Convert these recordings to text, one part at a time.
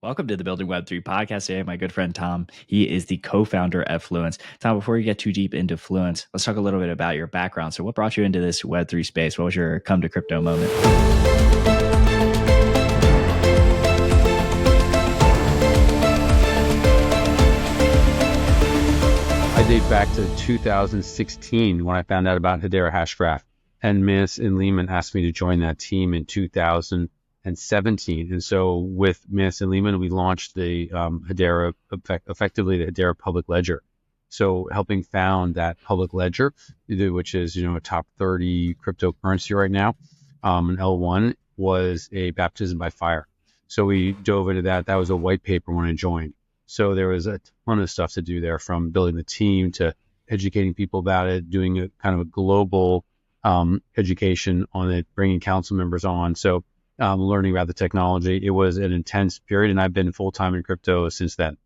Welcome to the Building Web3 Podcast. Today, my good friend Tom. He is the co-founder at Fluence. Tom, before we get too deep into Fluence, let's talk a little bit about your background. So what brought you into this Web3 space? What was your come to crypto moment? I date back to 2016 when I found out about Hedera Hashgraph, and Miss and Lehman asked me to join that team in 2017. And so with Miss and Lehman, we launched the Hedera, effectively the Hedera public ledger. So helping found that public ledger, which is, a top 30 cryptocurrency right now, and L1 was a baptism by fire. So we dove into that. That was a white paper when I joined. So there was a ton of stuff to do there, from building the team to educating people about it, doing a kind of a global education on it, bringing council members on. So learning about the technology. It was an intense period, and I've been full-time in crypto since then.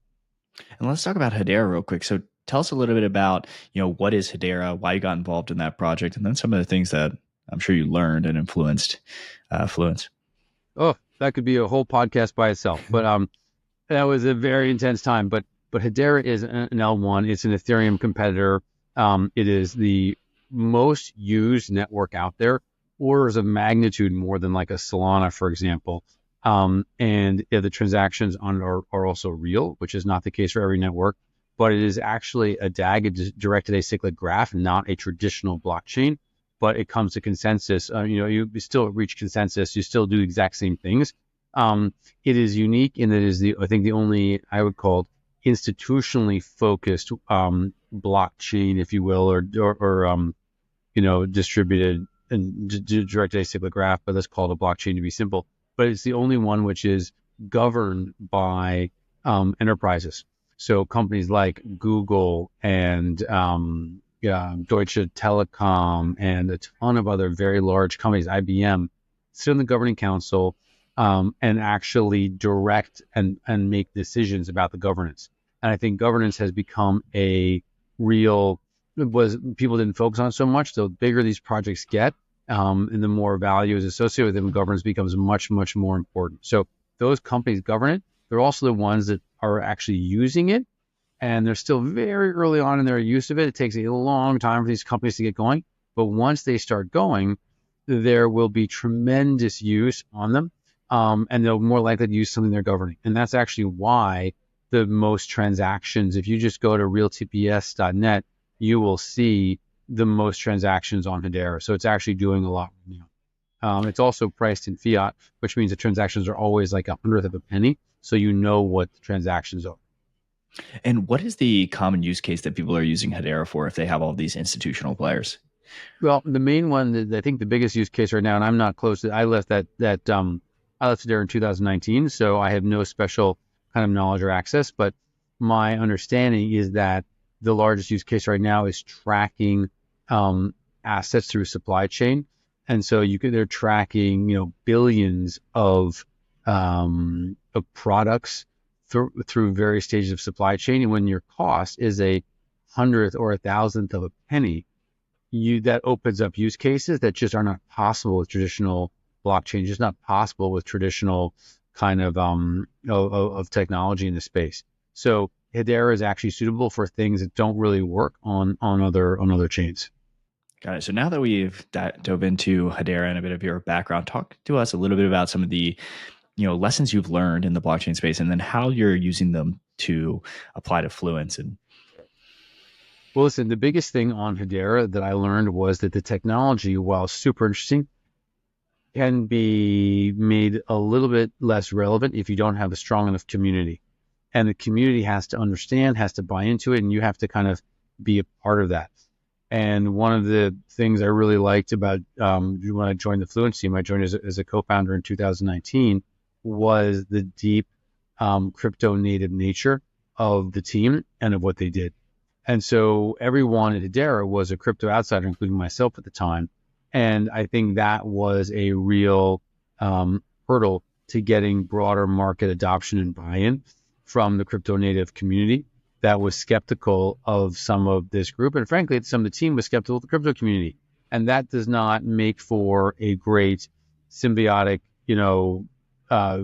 And let's talk about Hedera real quick. So tell us a little bit about, what is Hedera, why you got involved in that project, and then some of the things that I'm sure you learned and influenced Fluence. Oh, that could be a whole podcast by itself. But that was a very intense time. But Hedera is an L1. It's an Ethereum competitor. It is the most used network out there, orders of magnitude more than like a Solana, for example. And the transactions on are also real, which is not the case for every network. But it is actually a DAG, a directed acyclic graph, not a traditional blockchain. But it comes to consensus. You still reach consensus. You still do the exact same things. It is unique in that it is the only, I would call it, institutionally focused blockchain, if you will, or distributed and directed acyclic graph, but let's call it a blockchain to be simple. But it's the only one which is governed by enterprises. So companies like Google and Deutsche Telekom and a ton of other very large companies, IBM, sit in the governing council and actually direct and make decisions about the governance. And I think governance has become people didn't focus on it so much. The bigger these projects get, and the more value is associated with them, governance becomes much, much more important. So those companies govern it. They're also the ones that are actually using it, and they're still very early on in their use of it. It takes a long time for these companies to get going, but once they start going, there will be tremendous use on them, and they're more likely to use something they're governing. And that's actually why the most transactions, if you just go to realtps.net, you will see the most transactions on Hedera. So it's actually doing a lot now. It's also priced in fiat, which means the transactions are always like 1/100 of a penny. So you know what the transactions are. And what is the common use case that people are using Hedera for if they have all these institutional players? Well, the main one that I think the biggest use case right now, and I'm not close to, I left I left Hedera in 2019, so I have no special kind of knowledge or access, but my understanding is that the largest use case right now is tracking assets through supply chain. And so they're tracking, billions of products through various stages of supply chain. And when your cost is 1/100th or 1,000th of a penny, that opens up use cases that just are not possible with traditional blockchain, just not possible with traditional kind of technology in the space. So Hedera is actually suitable for things that don't really work on other chains. Got it. So now that we've dove into Hedera and a bit of your background, talk to us a little bit about some of the lessons you've learned in the blockchain space, and then how you're using them to apply to Fluence. Well, listen, the biggest thing on Hedera that I learned was that the technology, while super interesting, can be made a little bit less relevant if you don't have a strong enough community. And the community has to understand, has to buy into it, and you have to kind of be a part of that. And one of the things I really liked about when I joined the Fluence team, I joined as a co-founder in 2019, was the deep crypto native nature of the team and of what they did. And so everyone at Hedera was a crypto outsider, including myself at the time. And I think that was a real hurdle to getting broader market adoption and buy-in from the crypto native community that was skeptical of some of this group. And frankly, some of the team was skeptical of the crypto community. And that does not make for a great symbiotic,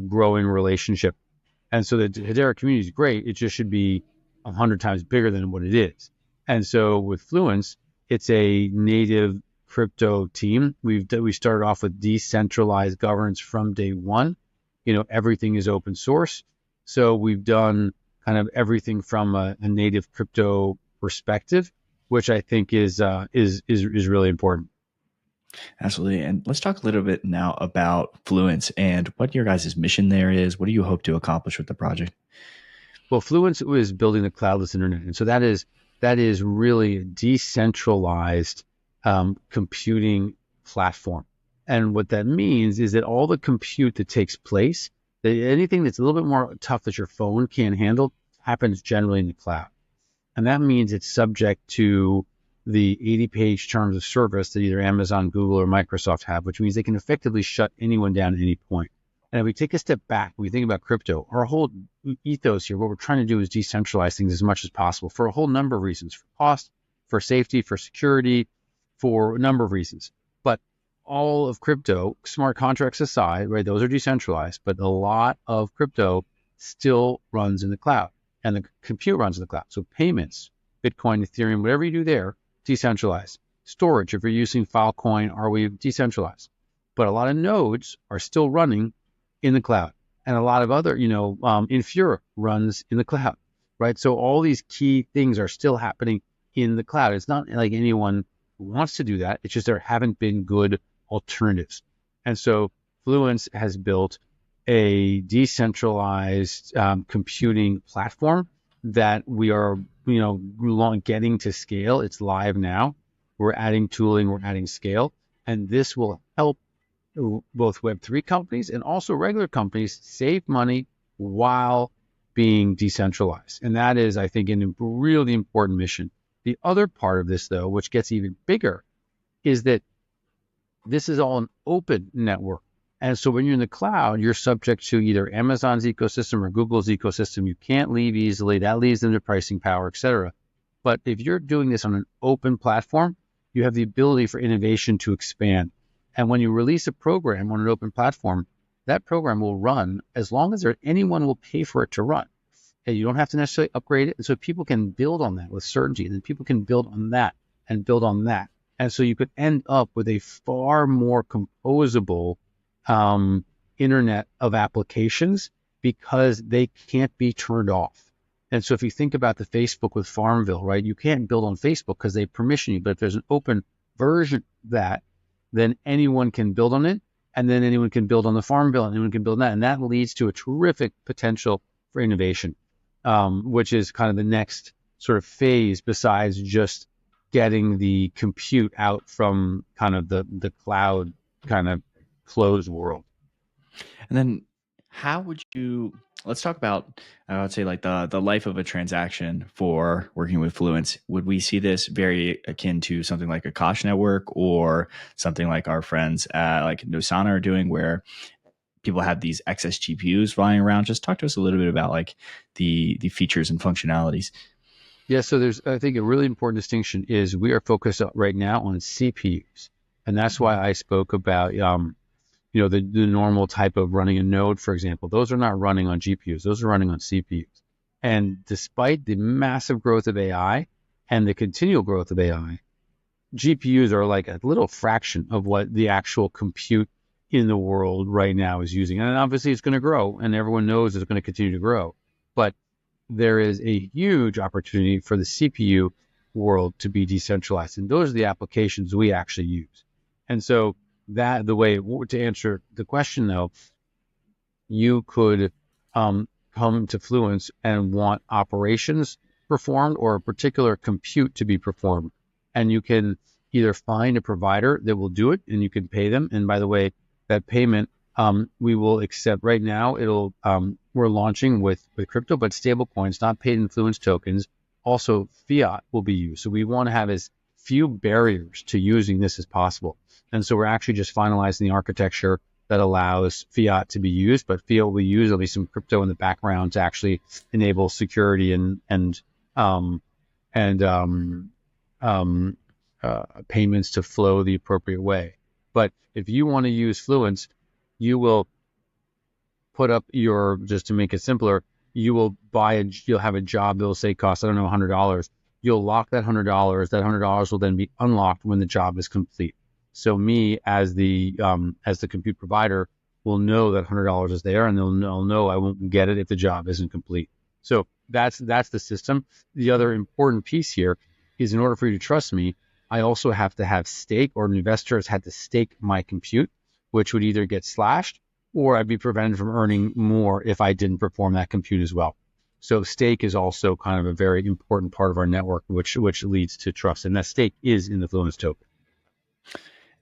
growing relationship. And so the Hedera community is great. It just should be 100 times bigger than what it is. And so with Fluence, it's a native crypto team. We started off with decentralized governance from day one. Everything is open source. So we've done kind of everything from a native crypto perspective, which I think is really important. Absolutely. And let's talk a little bit now about Fluence and what your guys' mission there is. What do you hope to accomplish with the project? Well, Fluence is building the cloudless internet. And so that is really a decentralized computing platform. And what that means is that all the compute that takes place, that anything that's a little bit more tough that your phone can't handle, happens generally in the cloud. And that means it's subject to the 80-page terms of service that either Amazon, Google, or Microsoft have, which means they can effectively shut anyone down at any point. And if we take a step back, we think about crypto, our whole ethos here, what we're trying to do is decentralize things as much as possible for a whole number of reasons, for cost, for safety, for security, for a number of reasons. But all of crypto, smart contracts aside, right, those are decentralized, but a lot of crypto still runs in the cloud, and the compute runs in the cloud. So payments, Bitcoin, Ethereum, whatever you do there, decentralized. Storage, if you're using Filecoin, are we decentralized? But a lot of nodes are still running in the cloud. And a lot of other, Infura runs in the cloud, right? So all these key things are still happening in the cloud. It's not like anyone wants to do that. It's just there haven't been good alternatives. And so Fluence has built a decentralized computing platform that we are, getting to scale. It's live now. We're adding tooling, we're adding scale, and this will help both Web3 companies and also regular companies save money while being decentralized. And that is, I think, a really important mission. The other part of this, though, which gets even bigger, is that this is all an open network. And so when you're in the cloud, you're subject to either Amazon's ecosystem or Google's ecosystem. You can't leave easily. That leaves them to pricing power, et cetera. But if you're doing this on an open platform, you have the ability for innovation to expand. And when you release a program on an open platform, that program will run as long as anyone will pay for it to run. And you don't have to necessarily upgrade it. And so people can build on that with certainty. And then people can build on that and build on that. And so you could end up with a far more composable internet of applications because they can't be turned off. And so if you think about the Facebook with Farmville, right, you can't build on Facebook because they permission you. But if there's an open version of that, then anyone can build on it. And then anyone can build on the Farmville and anyone can build on that. And that leads to a terrific potential for innovation, which is kind of the next sort of phase besides just getting the compute out from kind of the cloud kind of closed world. And then how would you, let's talk about, I would say like the life of a transaction for working with Fluence. Would we see this very akin to something like a Kosh network or something like our friends at like Nosana are doing, where people have these excess GPUs flying around? Just talk to us a little bit about like the features and functionalities. Yeah, so there's, I think, a really important distinction is we are focused right now on CPUs. And that's why I spoke about, the normal type of running a node, for example. Those are not running on GPUs. Those are running on CPUs. And despite the massive growth of AI and the continual growth of AI, GPUs are like a little fraction of what the actual compute in the world right now is using. And obviously it's going to grow, and everyone knows it's going to continue to grow. But there is a huge opportunity for the CPU world to be decentralized. And those are the applications we actually use. And so that the way to answer the question, though, you could come to Fluence and want operations performed or a particular compute to be performed. And you can either find a provider that will do it and you can pay them. And by the way, that payment we will accept right now. We're launching with crypto, but stable coins, not paid in Fluence tokens. Also, fiat will be used. So we want to have as few barriers to using this as possible. And so we're actually just finalizing the architecture that allows fiat to be used, but fiat will be used, at least some crypto in the background, to actually enable security and payments to flow the appropriate way. But if you want to use Fluence, you will put up just to make it simpler, you'll have a job that'll say costs, I don't know, $100. You'll lock that $100. That $100 will then be unlocked when the job is complete. So me as the compute provider will know that $100 is there, and they'll know I won't get it if the job isn't complete. So that's the system. The other important piece here is, in order for you to trust me, I also have to have stake, or an investor has had to stake my compute, which would either get slashed or I'd be prevented from earning more if I didn't perform that compute as well. So stake is also kind of a very important part of our network, which leads to trust. And that stake is in the Fluence token.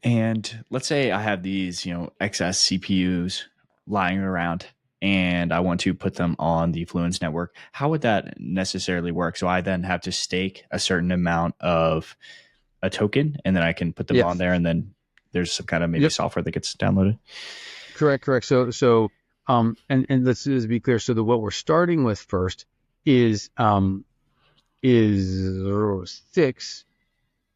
And let's say I have these, excess CPUs lying around and I want to put them on the Fluence network. How would that necessarily work? So I then have to stake a certain amount of a token and then I can put them on there, and then there's some kind of maybe software that gets downloaded. Correct. So and let's just be clear. So what we're starting with first is 6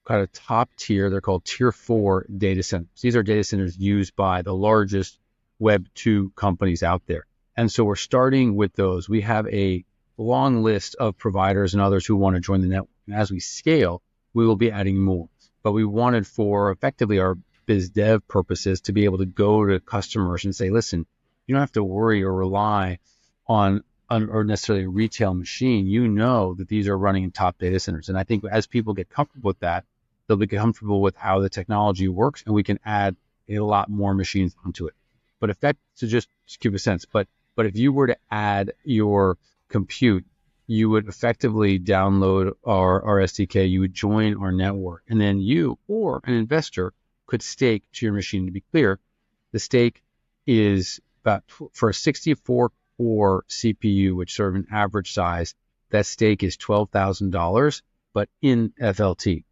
kind of top tier. They're called tier 4 data centers. These are data centers used by the largest Web 2 companies out there. And so we're starting with those. We have a long list of providers and others who want to join the network. And as we scale, we will be adding more. But we wanted, for effectively our biz dev purposes, to be able to go to customers and say, listen, you don't have to worry or rely on or necessarily a retail machine. You know that these are running in top data centers. And I think as people get comfortable with that, they'll be comfortable with how the technology works, and we can add a lot more machines onto it. But if that, to just give a sense, but if you were to add your compute, you would effectively download our SDK, you would join our network, and then you or an investor could stake to your machine. To be clear, the stake is about, for a 64-core CPU, which sort of an average size, that stake is $12,000, but in FLT,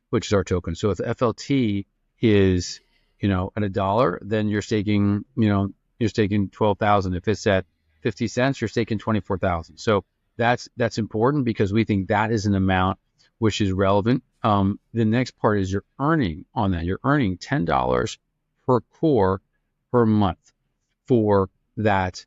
which is our token. So if the FLT is, at $1, then you're staking, you're staking 12,000. If it's at 50 cents, you're staking 24,000. So that's important, because we think that is an amount which is relevant. The next part is you're earning on that. You're earning $10 per core per month for that,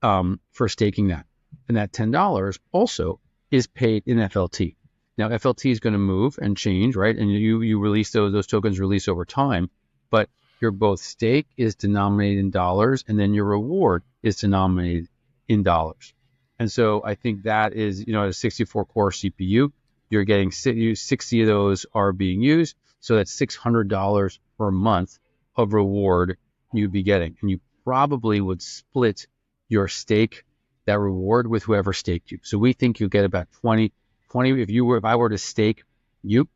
for staking that. And that $10 also is paid in FLT. Now, FLT is going to move and change, right? And you release those tokens release over time, but your both stake is denominated in dollars, and then your reward is denominated in dollars. And so I think that is, at a 64-core CPU, you're getting 60 of those are being used. So that's $600 per month of reward you'd be getting. And you probably would split your stake, that reward, with whoever staked you. So we think you'll get about 20. If I were to stake you,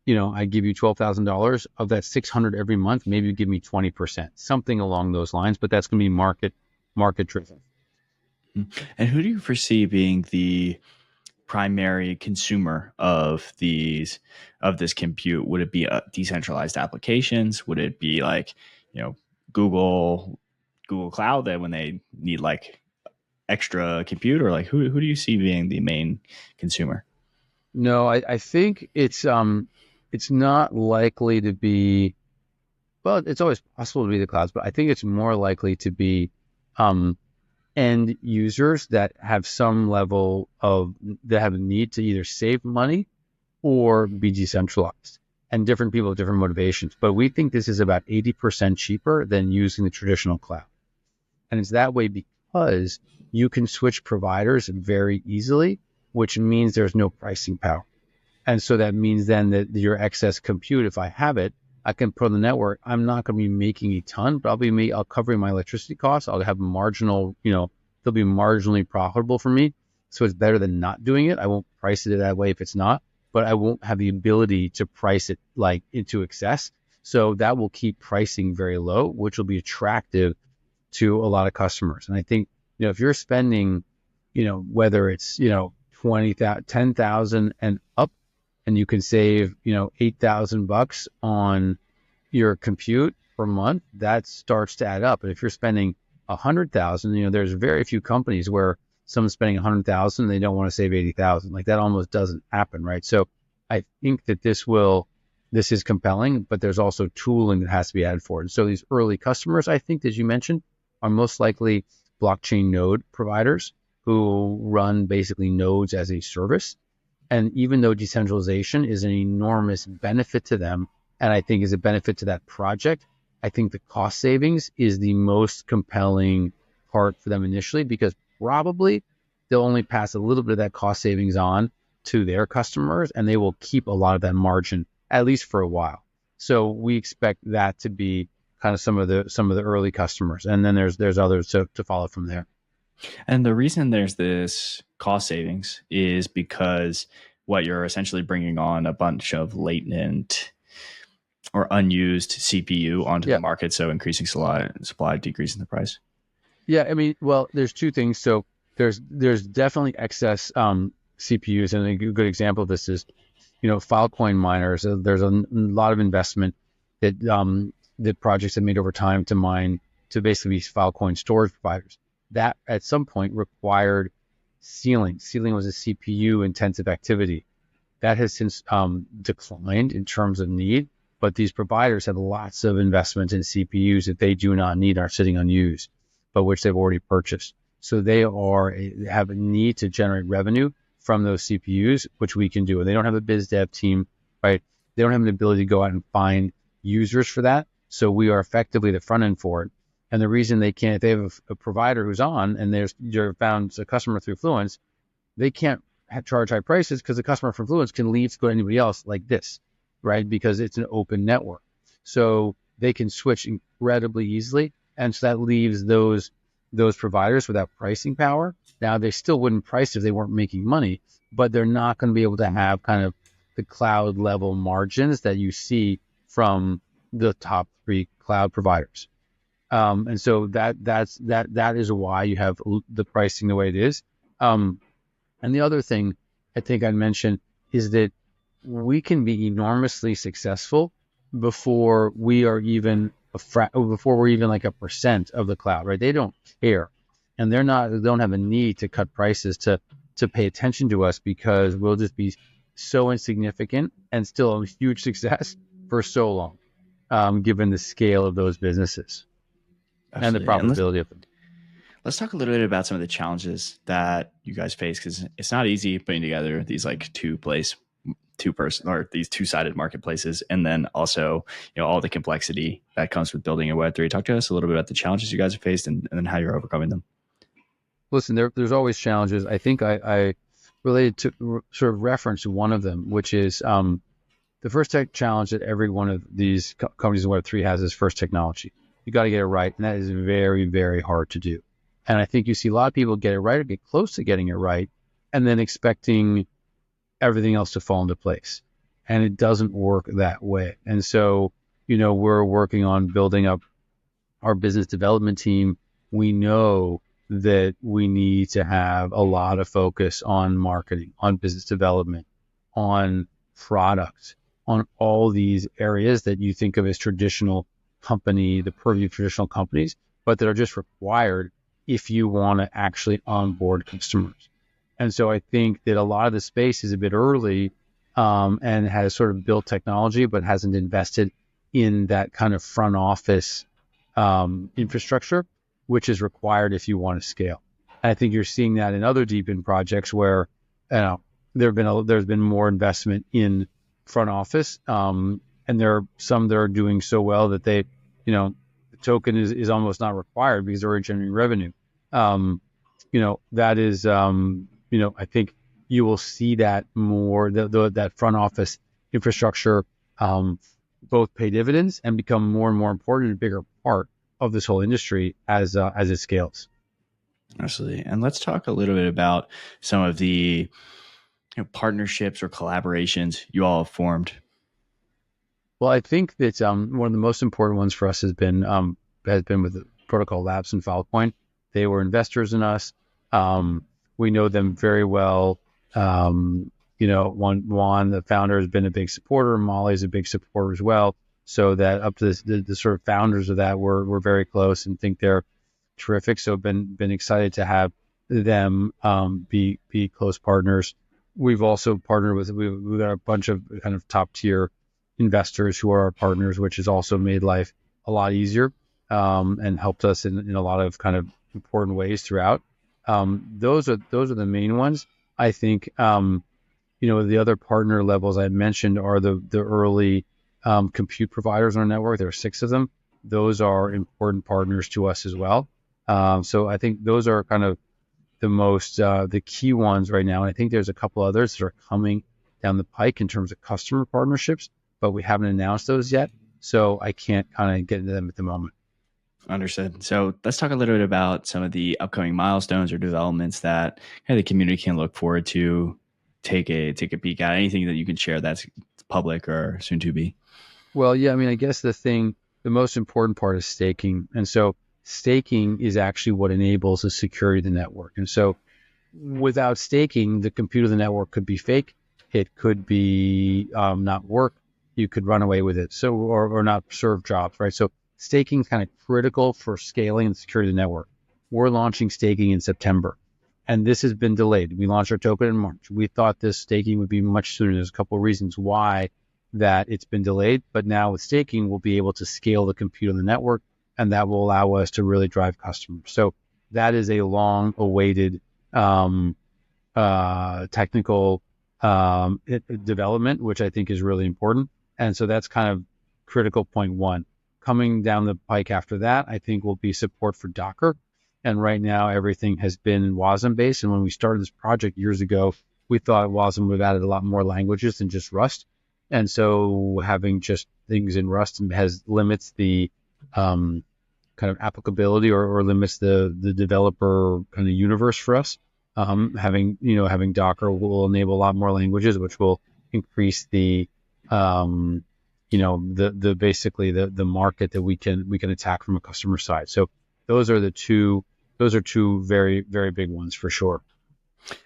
I give you $12,000 of that 600 every month, maybe you give me 20%, something along those lines, but that's going to be market driven. And who do you foresee being the primary consumer of this compute? Would it be decentralized applications? Would it be like, Google Cloud, that when they need like extra compute, or like who do you see being the main consumer? No, I think it's not likely to be, well, it's always possible to be the clouds, but I think it's more likely to be end users that have some level that have a need to either save money or be decentralized, and different people have different motivations. But we think this is about 80% cheaper than using the traditional cloud. And it's that way because you can switch providers very easily, which means there's no pricing power. And so that means then that your excess compute, if I have it, I can put on the network. I'm not going to be making a ton, but I'll cover my electricity costs. I'll have marginal, they'll be marginally profitable for me. So it's better than not doing it. I won't price it that way if it's not, but I won't have the ability to price it like into excess. So that will keep pricing very low, which will be attractive to a lot of customers. And I think, if you're spending, whether it's, 20,000, 10,000 and up, and you can save, $8,000 on your compute per month, that starts to add up. And if you're spending 100,000, there's very few companies where someone's spending 100,000, they don't want to save 80,000. Like, that almost doesn't happen, right? So I think that this is compelling, but there's also tooling that has to be added for it. And so these early customers, I think, as you mentioned, are most likely blockchain node providers. who run basically nodes as a service. And even though decentralization is an enormous benefit to them, and I think is a benefit to that project, I think the cost savings is the most compelling part for them initially, because probably they'll only pass a little bit of that cost savings on to their customers, and they will keep a lot of that margin, at least for a while. So we expect that to be kind of some of the early customers, and then there's others to follow from there. And the reason there's this cost savings is because what you're essentially bringing on a bunch of latent or unused CPU onto the Yeah. market, so increasing supply, decreasing the price. Yeah, I mean, well, there's two things. So there's definitely excess CPUs, and a good example of this is, Filecoin miners. There's a lot of investment that that projects have made over time to basically be Filecoin storage providers. That at some point required sealing. Sealing was a CPU intensive activity. That has since declined in terms of need, but these providers have lots of investment in CPUs that they do not need, are sitting unused, but which they've already purchased. So they have a need to generate revenue from those CPUs, which we can do. And they don't have a biz dev team, right? They don't have an ability to go out and find users for that. So we are effectively the front end for it. And the reason they can't, if they have a provider who's on and you're found a customer through Fluence, they can't charge high prices because the customer from Fluence can leave to go to anybody else like this, right? Because it's an open network. So they can switch incredibly easily. And so that leaves those providers without pricing power. Now, they still wouldn't price if they weren't making money, but they're not going to be able to have kind of the cloud level margins that you see from the top 3 cloud providers. And so that is why you have the pricing the way it is. And the other thing I think I'd mention is that we can be enormously successful before we are even before we're even like a percent of the cloud, right? They don't care, and they don't have a need to cut prices to pay attention to us, because we'll just be so insignificant and still a huge success for so long, given the scale of those businesses. Absolutely. And the profitability of them. Let's talk a little bit about some of the challenges that you guys face, because it's not easy putting together these like two-person or these two-sided marketplaces, and then also all the complexity that comes with building a Web3. Talk to us a little bit about the challenges you guys have faced and then how you're overcoming them. Listen, there's always challenges. I think I related to sort of reference one of them, which is the first tech challenge that every one of these companies in Web3 has is first technology. You got to get it right, and that is very, very hard to do. And I think you see a lot of people get it right or get close to getting it right, and then expecting everything else to fall into place. And it doesn't work that way. And so, we're working on building up our business development team. We know that we need to have a lot of focus on marketing, on business development, on product, on all these areas that you think of as traditional company, the purview of traditional companies, but that are just required if you want to actually onboard customers. And so I think that a lot of the space is a bit early and has sort of built technology, but hasn't invested in that kind of front office infrastructure, which is required if you want to scale. And I think you're seeing that in other deep-in projects where there's been more investment in front office, and there are some that are doing so well that they, the token is almost not required because they're already generating revenue. That is, I think you will see that more, that front office infrastructure both pay dividends and become more and more important and a bigger part of this whole industry as it scales. Absolutely. And let's talk a little bit about some of the partnerships or collaborations you all have formed. Well, I think that one of the most important ones for us has been with the Protocol Labs and Filecoin. They were investors in us. We know them very well. Juan, the founder, has been a big supporter. Molly's a big supporter as well. So that up to the sort of founders of that, we're very close and think they're terrific. So been excited to have them be close partners. We've also partnered we've got a bunch of kind of top tier investors who are our partners, which has also made life a lot easier and helped us in a lot of kind of important ways throughout. Those are the main ones. I think the other partner levels I mentioned are the early compute providers on our network. There are 6 of them. Those are important partners to us as well. So I think those are kind of the key ones right now. And I think there's a couple others that are coming down the pike in terms of customer partnerships, but we haven't announced those yet. So I can't kind of get into them at the moment. Understood. So let's talk a little bit about some of the upcoming milestones or developments that kind of the community can look forward to. Take a peek at anything that you can share that's public or soon to be. Well, yeah, I mean, I guess the most important part is staking. And so staking is actually what enables the security of the network. And so without staking, the compute of the network could be fake. It could be not work. You could run away with it. So, or not serve jobs, right? So staking is kind of critical for scaling and security of the network. We're launching staking in September, and this has been delayed. We launched our token in March. We thought this staking would be much sooner. There's a couple of reasons why that it's been delayed, but now with staking, we'll be able to scale the compute on the network, and that will allow us to really drive customers. So that is a long-awaited technical development, which I think is really important. And so that's kind of critical point 1. Coming down the pike after that, I think will be support for Docker. And right now, everything has been WASM based. And when we started this project years ago, we thought WASM would have added a lot more languages than just Rust. And so having just things in Rust limits the kind of applicability or limits the developer kind of universe for us. Having Docker will enable a lot more languages, which will increase the basically the market that we can attack from a customer side. So those are two very, very big ones for sure.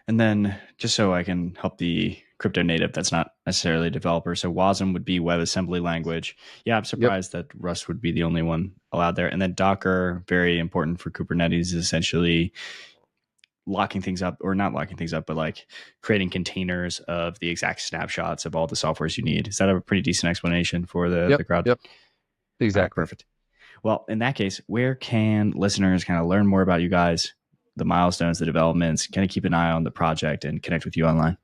And then just so I can help the crypto native that's not necessarily a developer. So WASM would be WebAssembly language. Yeah, I'm surprised that Rust would be the only one allowed there. And then Docker, very important for Kubernetes, is essentially locking things up, or not locking things up, but like creating containers of the exact snapshots of all the softwares you need. Is that a pretty decent explanation for the crowd? Yep. Exactly. Perfect. Well, in that case, where can listeners kind of learn more about you guys, the milestones, the developments, kind of keep an eye on the project and connect with you online?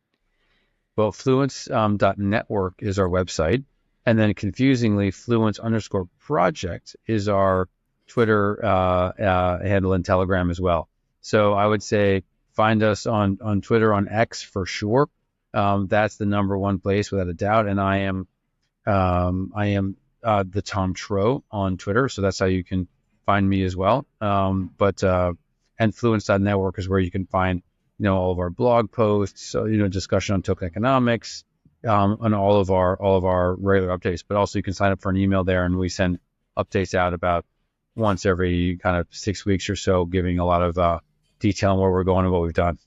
Well, Fluence.network is our website. And then confusingly, Fluence_project is our Twitter handle and Telegram as well. So I would say find us on Twitter, on X for sure. That's the number one place without a doubt. And I am the Tom Tro on Twitter. So that's how you can find me as well. And Fluence.network is where you can find, all of our blog posts, discussion on token economics, and all of our regular updates. But also you can sign up for an email there, and we send updates out about once every kind of 6 weeks or so, giving a lot of detail on where we're going and what we've done.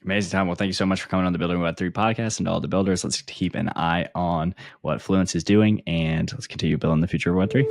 Amazing, Tom. Well, thank you so much for coming on the Building Web3 podcast, and to all the builders. Let's keep an eye on what Fluence is doing, and let's continue building the future of Web3.